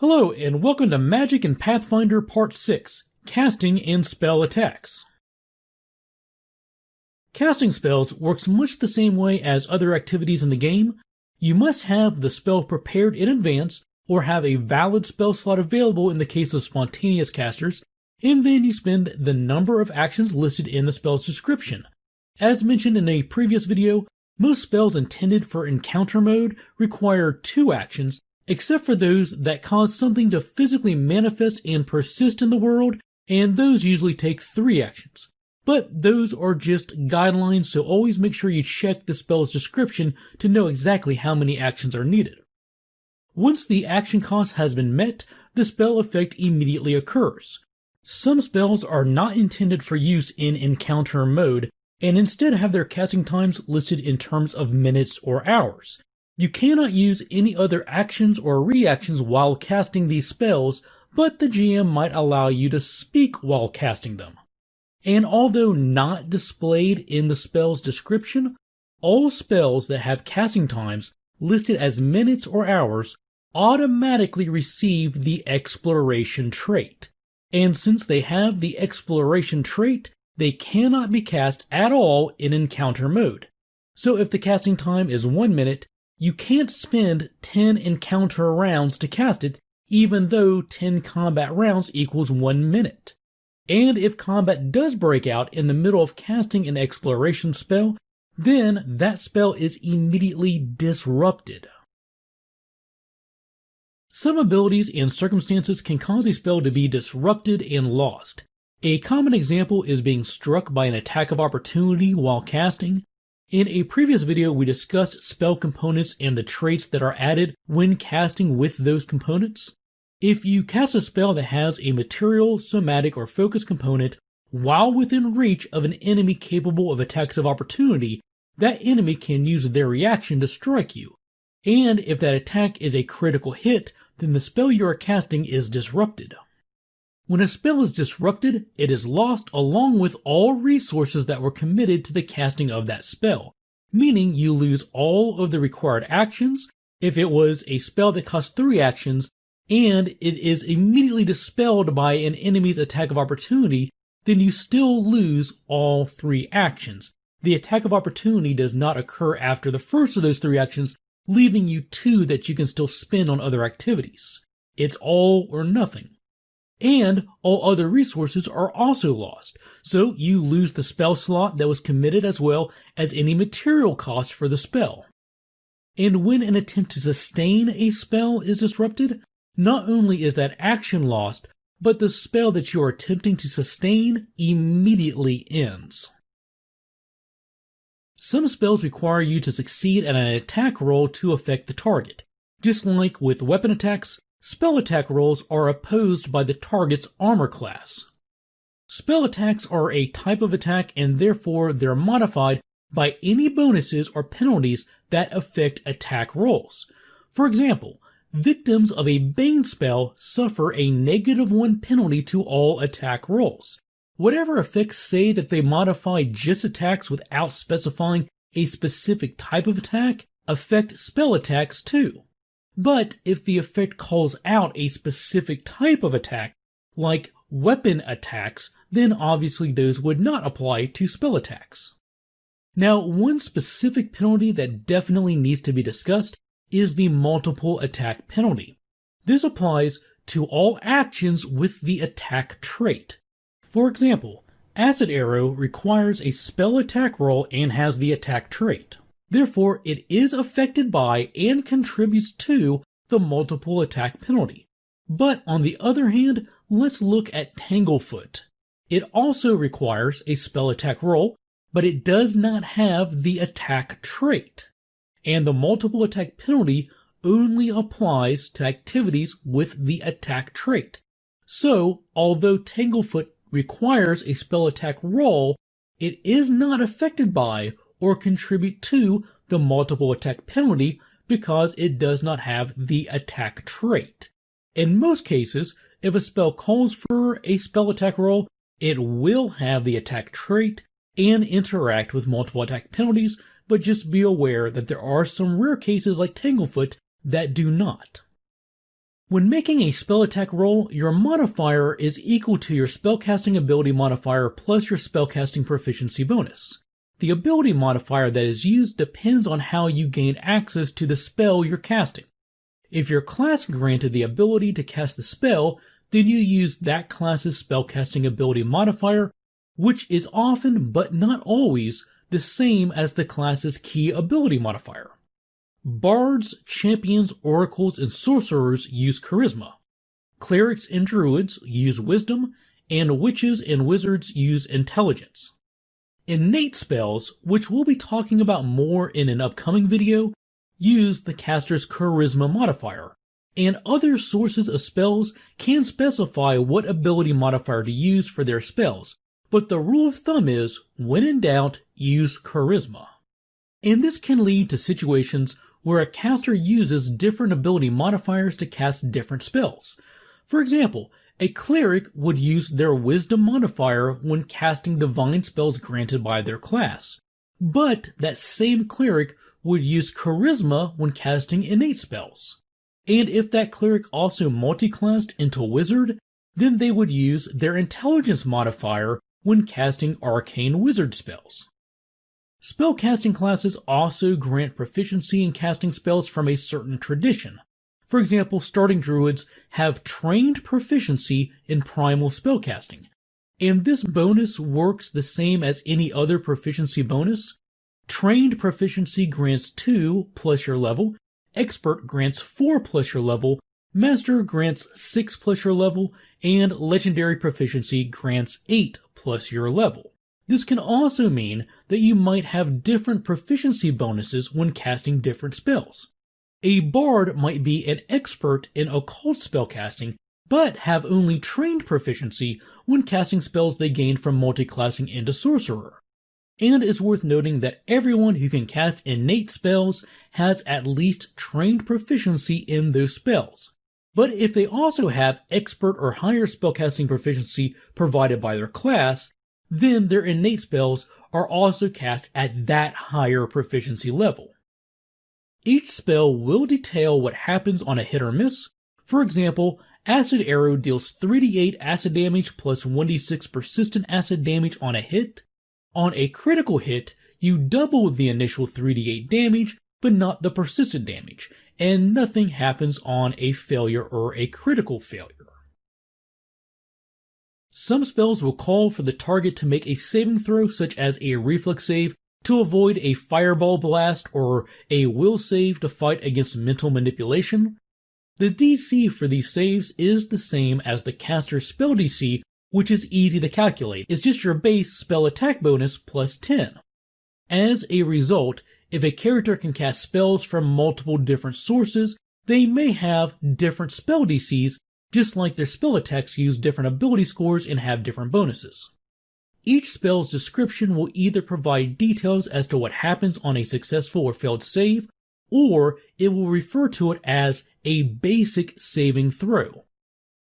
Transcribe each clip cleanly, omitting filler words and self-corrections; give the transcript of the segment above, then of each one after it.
Hello and welcome to Magic and Pathfinder Part 6, Casting and Spell Attacks. Casting spells works much the same way as other activities in the game. You must have the spell prepared in advance or have a valid spell slot available in the case of spontaneous casters, and then you spend the number of actions listed in the spell's description. As mentioned in a previous video, most spells intended for encounter mode require 2 actions, except for those that cause something to physically manifest and persist in the world, and those usually take 3 actions. But those are just guidelines, so always make sure you check the spell's description to know exactly how many actions are needed. Once the action cost has been met, the spell effect immediately occurs. Some spells are not intended for use in encounter mode, and instead have their casting times listed in terms of minutes or hours. You cannot use any other actions or reactions while casting these spells, but the GM might allow you to speak while casting them. And although not displayed in the spell's description, all spells that have casting times listed as minutes or hours automatically receive the exploration trait. And since they have the exploration trait, they cannot be cast at all in encounter mode. So if the casting time is 1 minute, you can't spend 10 encounter rounds to cast it, even though 10 combat rounds equals 1 minute. And if combat does break out in the middle of casting an exploration spell, then that spell is immediately disrupted. Some abilities and circumstances can cause a spell to be disrupted and lost. A common example is being struck by an attack of opportunity while casting. In a previous video, we discussed spell components and the traits that are added when casting with those components. If you cast a spell that has a material, somatic, or focus component while within reach of an enemy capable of attacks of opportunity, that enemy can use their reaction to strike you. And if that attack is a critical hit, then the spell you are casting is disrupted. When a spell is disrupted, it is lost along with all resources that were committed to the casting of that spell, meaning you lose all of the required actions. If it was a spell that cost 3 actions, and it is immediately dispelled by an enemy's attack of opportunity, then you still lose all 3 actions. The attack of opportunity does not occur after the first of those 3 actions, leaving you 2 that you can still spend on other activities. It's all or nothing. And all other resources are also lost, so you lose the spell slot that was committed as well as any material cost for the spell. And when an attempt to sustain a spell is disrupted, not only is that action lost, but the spell that you are attempting to sustain immediately ends. Some spells require you to succeed at an attack roll to affect the target. Just like with weapon attacks, spell attack rolls are opposed by the target's armor class. Spell attacks are a type of attack and therefore they're modified by any bonuses or penalties that affect attack rolls. For example, victims of a Bane spell suffer a -1 penalty to all attack rolls. Whatever effects say that they modify just attacks without specifying a specific type of attack affect spell attacks too. But if the effect calls out a specific type of attack, like weapon attacks, then obviously those would not apply to spell attacks. Now, one specific penalty that definitely needs to be discussed is the multiple attack penalty. This applies to all actions with the attack trait. For example, Acid Arrow requires a spell attack roll and has the attack trait. Therefore, it is affected by and contributes to the multiple attack penalty. But on the other hand, let's look at Tanglefoot. It also requires a spell attack roll, but it does not have the attack trait. And the multiple attack penalty only applies to activities with the attack trait. So, although Tanglefoot requires a spell attack roll, it is not affected by or contribute to the multiple attack penalty because it does not have the attack trait. In most cases, if a spell calls for a spell attack roll, it will have the attack trait and interact with multiple attack penalties, but just be aware that there are some rare cases like Tanglefoot that do not. When making a spell attack roll, your modifier is equal to your spellcasting ability modifier plus your spellcasting proficiency bonus. The ability modifier that is used depends on how you gain access to the spell you're casting. If your class granted the ability to cast the spell, then you use that class's spellcasting ability modifier, which is often, but not always, the same as the class's key ability modifier. Bards, champions, oracles, and sorcerers use charisma. Clerics and druids use wisdom, and witches and wizards use intelligence. Innate spells, which we'll be talking about more in an upcoming video, use the caster's charisma modifier, and other sources of spells can specify what ability modifier to use for their spells, but the rule of thumb is, when in doubt, use charisma. And this can lead to situations where a caster uses different ability modifiers to cast different spells. For example, a cleric would use their wisdom modifier when casting divine spells granted by their class, but that same cleric would use charisma when casting innate spells. And if that cleric also multiclassed into wizard, then they would use their intelligence modifier when casting arcane wizard spells. Spellcasting classes also grant proficiency in casting spells from a certain tradition. For example, starting druids have trained proficiency in primal spellcasting, and this bonus works the same as any other proficiency bonus. Trained proficiency grants 2 plus your level, expert grants 4 plus your level, master grants 6 plus your level, and legendary proficiency grants 8 plus your level. This can also mean that you might have different proficiency bonuses when casting different spells. A bard might be an expert in occult spellcasting, but have only trained proficiency when casting spells they gained from multiclassing into sorcerer. And it's worth noting that everyone who can cast innate spells has at least trained proficiency in those spells. But if they also have expert or higher spellcasting proficiency provided by their class, then their innate spells are also cast at that higher proficiency level. Each spell will detail what happens on a hit or miss. For example, Acid Arrow deals 3d8 acid damage plus 1d6 persistent acid damage on a hit. On a critical hit, you double the initial 3d8 damage, but not the persistent damage, and nothing happens on a failure or a critical failure. Some spells will call for the target to make a saving throw, such as a reflex save to avoid a fireball blast or a will save to fight against mental manipulation. The DC for these saves is the same as the caster's spell DC, which is easy to calculate. It's just your base spell attack bonus plus 10. As a result, if a character can cast spells from multiple different sources, they may have different spell DCs, just like their spell attacks use different ability scores and have different bonuses. Each spell's description will either provide details as to what happens on a successful or failed save, or it will refer to it as a basic saving throw.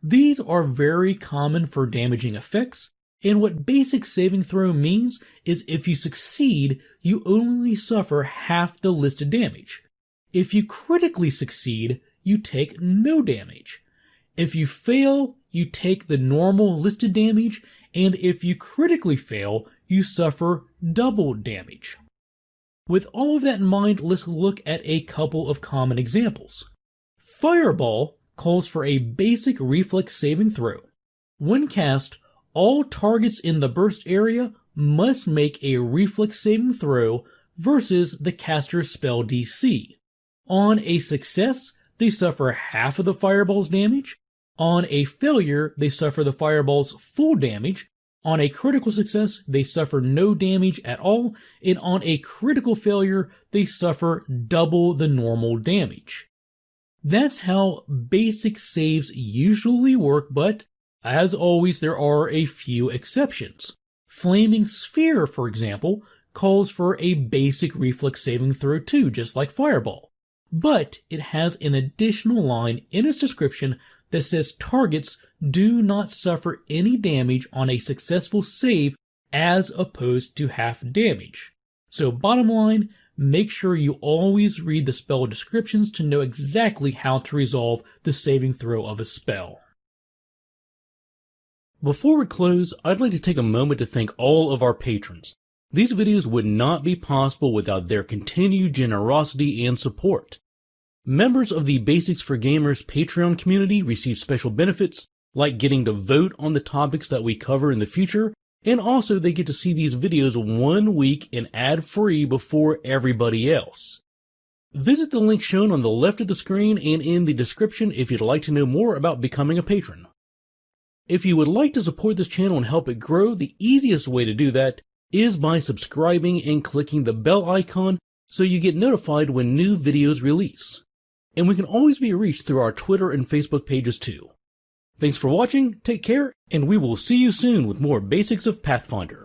These are very common for damaging effects, and what basic saving throw means is if you succeed, you only suffer half the listed damage. If you critically succeed, you take no damage. If you fail, you take the normal listed damage, and if you critically fail, you suffer double damage. With all of that in mind, let's look at a couple of common examples. Fireball calls for a basic reflex saving throw. When cast, all targets in the burst area must make a reflex saving throw versus the caster's spell DC. On a success, they suffer half of the fireball's damage. On a failure, they suffer the fireball's full damage. On a critical success, they suffer no damage at all. And on a critical failure, they suffer double the normal damage. That's how basic saves usually work, but as always, there are a few exceptions. Flaming Sphere, for example, calls for a basic reflex saving throw too, just like Fireball. But it has an additional line in its description that says targets do not suffer any damage on a successful save as opposed to half damage. So bottom line, make sure you always read the spell descriptions to know exactly how to resolve the saving throw of a spell. Before we close, I'd like to take a moment to thank all of our patrons. These videos would not be possible without their continued generosity and support. Members of the Basics for Gamers Patreon community receive special benefits, like getting to vote on the topics that we cover in the future, and also they get to see these videos 1 week and ad-free before everybody else. Visit the link shown on the left of the screen and in the description if you'd like to know more about becoming a patron. If you would like to support this channel and help it grow, the easiest way to do that is by subscribing and clicking the bell icon so you get notified when new videos release. And we can always be reached through our Twitter and Facebook pages too. Thanks for watching, take care, and we will see you soon with more Basics of Pathfinder.